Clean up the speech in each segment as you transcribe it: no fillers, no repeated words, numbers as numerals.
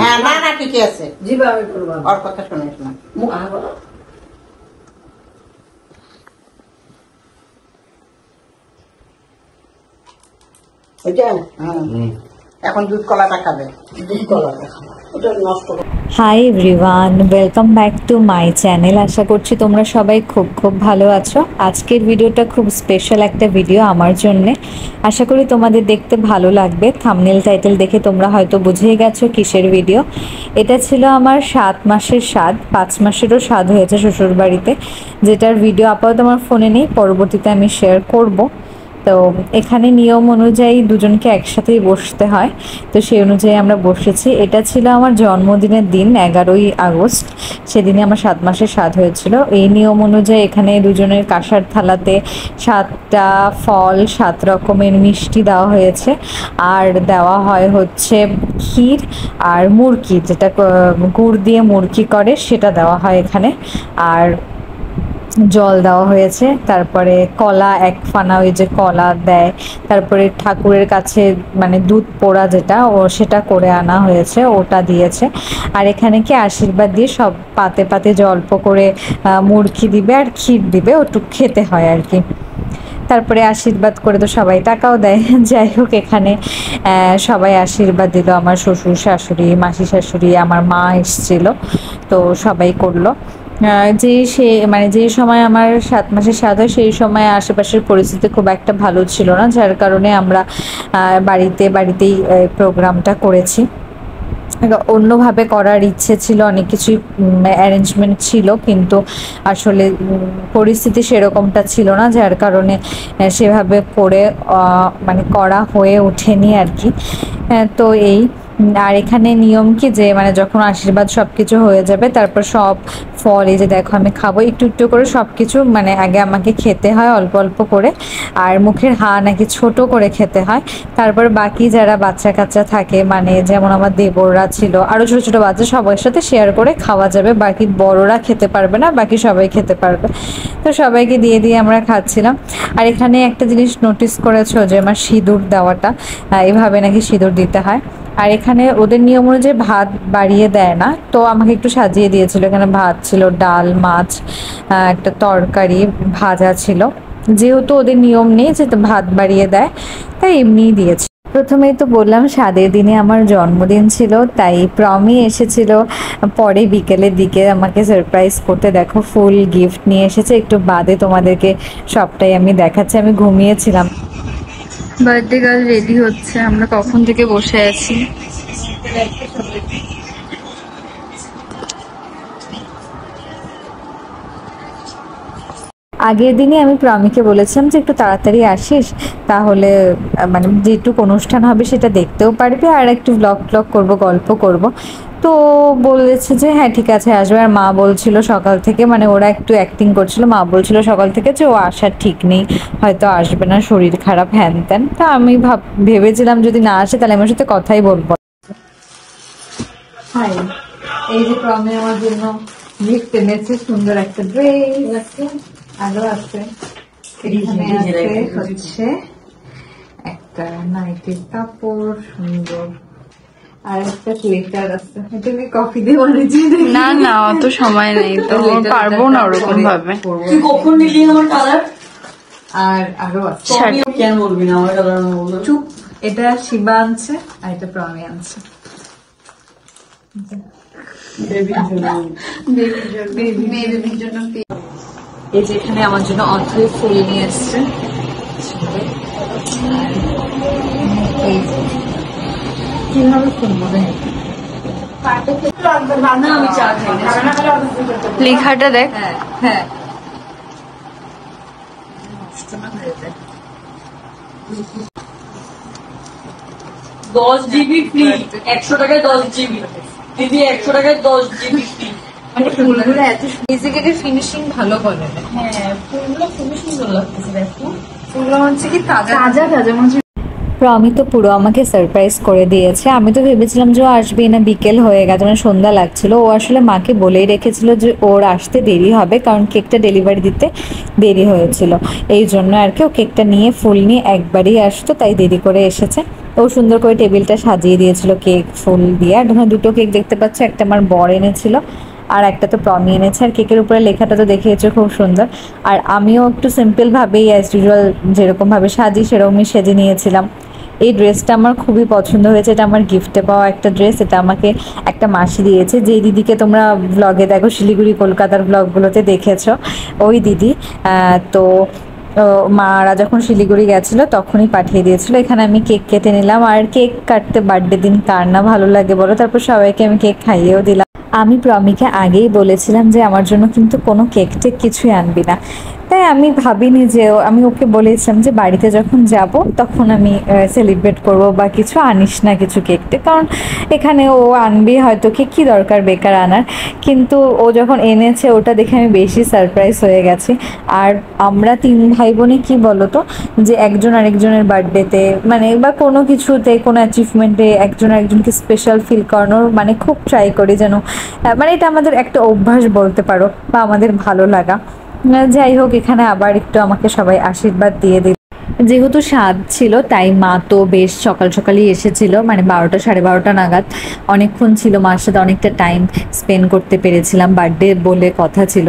হ্যাঁ, না না ঠিকই আছে। ওর কথা শুনিস না। এখন দুধ কলাটা খাবে। দুধ কলাটা ওটা নষ্ট। Hi everyone, welcome back to my channel. আশা করছি তোমরা সবাই খুব খুব ভালো আছো। আজকের ভিডিওটা খুব স্পেশাল একটা ভিডিও আমার জন্যে। আশা করি তোমাদের দেখতে ভালো লাগবে। থাম্বনেল টাইটেল দেখে তোমরা হয়তো বুঝেই গেছো কিসের ভিডিও। এটা ছিল আমার 7 মাসের স্বাদ, 5 মাসেরও স্বাদ হয়েছে শ্বশুরবাড়িতে, যেটার ভিডিও আপাতত আমার ফোনে নেই, পরবর্তীতে আমি শেয়ার করব। তো এখানে নিয়ম অনুযায়ী দুজনকে একসাথেই বসতে হয়, তো সেই অনুযায়ী আমরা বসেছি। এটা ছিল আমার জন্মদিনের দিন, 11ই আগস্ট। সেদিনে আমার 7 মাসের স্বাদ হয়েছিল। এই নিয়ম অনুযায়ী এখানে দুজনের কাঁসার থালাতে 7টা ফল, 7 রকমের মিষ্টি দেওয়া হয়েছে, আর দেওয়া হয় হচ্ছে ক্ষীর আর মুরকি, যেটা গুড় দিয়ে মুরকি করে সেটা দেওয়া হয় এখানে, আর জল দেওয়া হয়েছে। তারপরে কলা 1 ফানা, ওই যে কলা দেয়। তারপরে ঠাকুরের কাছে মানে দুধ পোড়া যেটা, সেটা করে আনা হয়েছে, ওটা দিয়েছে। আর এখানে কি আশীর্বাদ দিয়ে সব পাতে পাতে যে অল্প করে মুরকি দিবে আর ক্ষীর দিবে, ওটু খেতে হয় আর কি। তারপরে আশীর্বাদ করে তো সবাই টাকাও দেয়। যাই হোক, এখানে সবাই আশীর্বাদ দিল, আমার শ্বশুর শাশুড়ি, মাসি শাশুড়ি, আমার মা এসেছিল, তো সবাই করলো। যে সময় আমার 7 মাসের স্বাদ হয়, সেই সময় আশেপাশের পরিস্থিতি খুব একটা ভালো ছিল না, যার কারণে আমরা বাড়িতেই প্রোগ্রামটা করেছি। অন্যভাবে করার ইচ্ছে ছিল, অনেক কিছুই অ্যারেঞ্জমেন্ট ছিল, কিন্তু আসলে পরিস্থিতি সেরকমটা ছিল না, যার কারণে সেভাবে করে মানে করা হয়ে ওঠেনি আর কি। তো এই আর এখানে নিয়ম কি যে মানে যখন আশীর্বাদ সব কিছু হয়ে যাবে, তারপর সব ফল, এই যে দেখো আমি খাবো একটু একটু করে সব কিছু, মানে আগে আমাকে খেতে হয় অল্প অল্প করে, আর মুখের হা নাকি ছোট করে খেতে হয়। তারপর বাকি যারা বাচ্চা কাচ্চা থাকে, মানে যেমন আমার দেবররা ছিল, আরও ছোটো ছোটো বাচ্চা, সবার সাথে শেয়ার করে খাওয়া যাবে, বাকি বড়রা খেতে পারবে না, বাকি সবাই খেতে পারবে। তো সবাইকে দিয়ে দিয়ে আমরা খাচ্ছিলাম। আর এখানে একটা জিনিস নোটিস করেছো যে আমার সিঁদুর দেওয়াটা, এভাবে নাকি সিঁদুর দিতে হয়। আর এখানে ওদের নিয়ম অনুযায়ী ভাত বাড়িয়ে দেয় না, তো আমাকে একটু সাজিয়ে দিয়েছিল। এখানে ভাত ছিল, ডাল, মাছ, একটা তরকারি, ভাজা ছিল। যেহেতু ওদের নিয়ম নেই যে ভাত বাড়িয়ে দেয়, তাই এমনিই দিয়েছে। প্রথমেই তো বললাম স্বাদের দিনে আমার জন্মদিন ছিল, তাই প্রমি এসেছিল পরে বিকেলের দিকে আমাকে সারপ্রাইজ করতে। দেখো ফুল গিফট নিয়ে এসেছে, একটু বাদে তোমাদেরকে সবটাই আমি দেখাচ্ছি। আমি ঘুমিয়েছিলাম। বার্থডে গার্ল রেডি হচ্ছে, আমরা কখন থেকে বসে আছি। আগের দিনই আমি প্রমিকে বলেছিলাম যে একটু তাড়াতাড়ি আসিস, তাহলে মানে যেটুকু অনুষ্ঠান হবে সেটা দেখতেও পারবি, আর একটু ব্লগ করব, গল্প করব। তো বলেছে যে হ্যাঁ ঠিক আছে আসবে। আর মা বলছিল সকাল থেকে, মানে ওরা একটু অ্যাক্টিং করছিল, মা বলছিল সকাল থেকে যে ও আসার ঠিক নেই, হয়তো আসবে না, শরীর খারাপ, হ্যান ত্যান। তা আমি ভেবেছিলাম যদি না আসে তাহলে আমার সাথে কথাই বলবো। হাই, এই যে প্রমি আমার জন্য গিফট এনেছে, সুন্দর একটা ড্রেস, আরো আছে। এখানে আছে হচ্ছে একটা নাইটির কাপড়, সুন্দর, আর একটা লেটার আছে। এটা কি কফি দিয়ে বানিয়েছি? না না, অত সময় নেই তো, পারবো না ওরকম ভাবে। কখন নিলি আমার কালার? আর আরো আছে, কেন বলবি না আমার কালার? চুপ। এটা শিবা আনছে, আর এটা প্রমি আনছে। এই যে এখানে আমার জন্য অথই ফুল নিয়ে এসছে, কিভাবে ফুল মনে লেখাটা দেখ। হ্যাঁ 10 GB ফ্রি, 100 টাকায় 10 GB দিদি, 100 টাকায় 10 GB ফ্রি। মানে ফুলগুলো এত বেসিক্যালি ফিনিশিং ভালো করে। হ্যাঁ, ফুলগুলো খুবই সুন্দর লাগতেছে। দেখো ফুলগুলো হচ্ছে কি তাজা তাজা মনে। প্রমি তো পুরো আমাকে সারপ্রাইজ করে দিয়েছে। আমি তো ভেবেছিলাম যে ও আসবে না, বিকেল হয়ে গেছে, মানে সন্ধ্যা লাগছিল। ও আসলে মাকে বলেই রেখেছিল যে ওর আসতে দেরি হবে, কারণ কেকটা ডেলিভারি দিতে দেরি হয়েছিল, এই জন্য আর কি। ও কেকটা নিয়ে ফুল নিয়ে একবারই আসতো, তাই দেরি করে এসেছে। ও সুন্দর করে টেবিলটা সাজিয়ে দিয়েছিল কেক ফুল দিয়ে। আর তোমরা দুটো কেক দেখতে পাচ্ছ, একটা আমার বর এনেছিল আর একটা তো প্রমি এনেছে। আর কেকের উপরে লেখাটা তো দেখিয়েছো খুব সুন্দর। আর আমিও একটু সিম্পল ভাবেই অ্যাজ ইউজুয়াল যেরকম ভাবে সাজি সেরকমই সেজে নিয়েছিলাম। এই ড্রেসটা আমার খুবই পছন্দ হয়েছে, এটা আমার গিফটে পাওয়া একটা ড্রেস। এটা আমাকে একটা মাসি দিয়েছে, যে দিদিকে তোমরা ব্লগে দেখো, শিলিগুড়ি কলকাতার ব্লগগুলোতে দেখেছো, ওই দিদি। তো মারা যখন শিলিগুড়ি গেছিলো তখনই পাঠিয়ে দিয়েছিল। এখানে আমি কেক কেটে নিলাম। আর কেক কাটতে বার্থডে দিন কার না ভালো লাগে বলো। তারপর সবাইকে আমি কেক খাইয়েও দিলাম। আমি প্রমিকে আগেই বলেছিলাম যে আমার জন্য কিন্তু কোনো কেক টেক কিছুই আনবি না। তাই আমি ভাবিনি যে আমি ওকে বলেছিলাম যে বাড়িতে যখন যাব তখন আমি সেলিব্রেট করব, বা কিছু আনিস না কিছু কেক টেক, কারণ এখানে ও আনবি হয়তো, কি দরকার বেকার আনার। কিন্তু ও যখন এনেছে ওটা দেখে আমি বেশি সারপ্রাইজ হয়ে গেছি। আর আমরা 3 ভাই বোনে কি বলতো, যে একজন আরেকজনের বার্থডেতে মানে বা কোনো কিছুতে, কোনো অ্যাচিভমেন্টে একজন আরেকজনকে স্পেশাল ফিল করানোর মানে খুব ট্রাই করি যেন, মানে এটা আমাদের একটা অভ্যাস বলতে পারো, বা আমাদের ভালো লাগা। যাই হোক, এখানে আবার একটু আমাকে সবাই আশীর্বাদ দিয়ে দিল। যেহেতু স্বাদ ছিল তাই মা তো বেশ সকাল সকালই এসেছিল, মানে 12টা 12:30 নাগাদ। অনেকক্ষণ ছিল, মার সাথে অনেকটা টাইম স্পেন্ড করতে পেরেছিলাম, বার্থডে বলে কথা ছিল,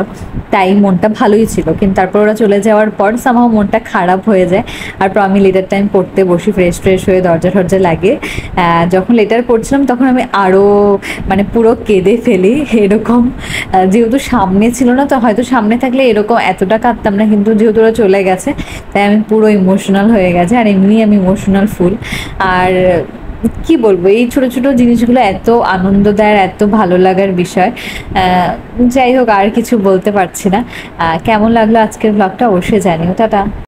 তাই মনটা ভালোই ছিল। কিন্তু তারপর ওরা চলে যাওয়ার পর সামহাও মনটা খারাপ হয়ে যায়। আর আমি লেটার টাইম পড়তে বসি, ফ্রেশ হয়ে দরজা লাগে। যখন লেটার পড়ছিলাম তখন আমি আরও মানে পুরো কেঁদে ফেলি এরকম। যেহেতু সামনে ছিল না, তো হয়তো সামনে থাকলে এরকম এতটা কাঁদতাম না, কিন্তু যেহেতু ওরা চলে গেছে তাই আমি পুরো ইমোশনাল হয়ে গেছে। আর এমনি আমি ইমোশনাল ফুল। আর কি বলবো, এই ছোট ছোট জিনিসগুলো এত আনন্দ দেয়, এত ভালো লাগার বিষয়। যাই হোক, আর কিছু বলতে পারছি না। কেমন লাগলো আজকের ব্লগটা অবশ্যই জানিও। টাটা।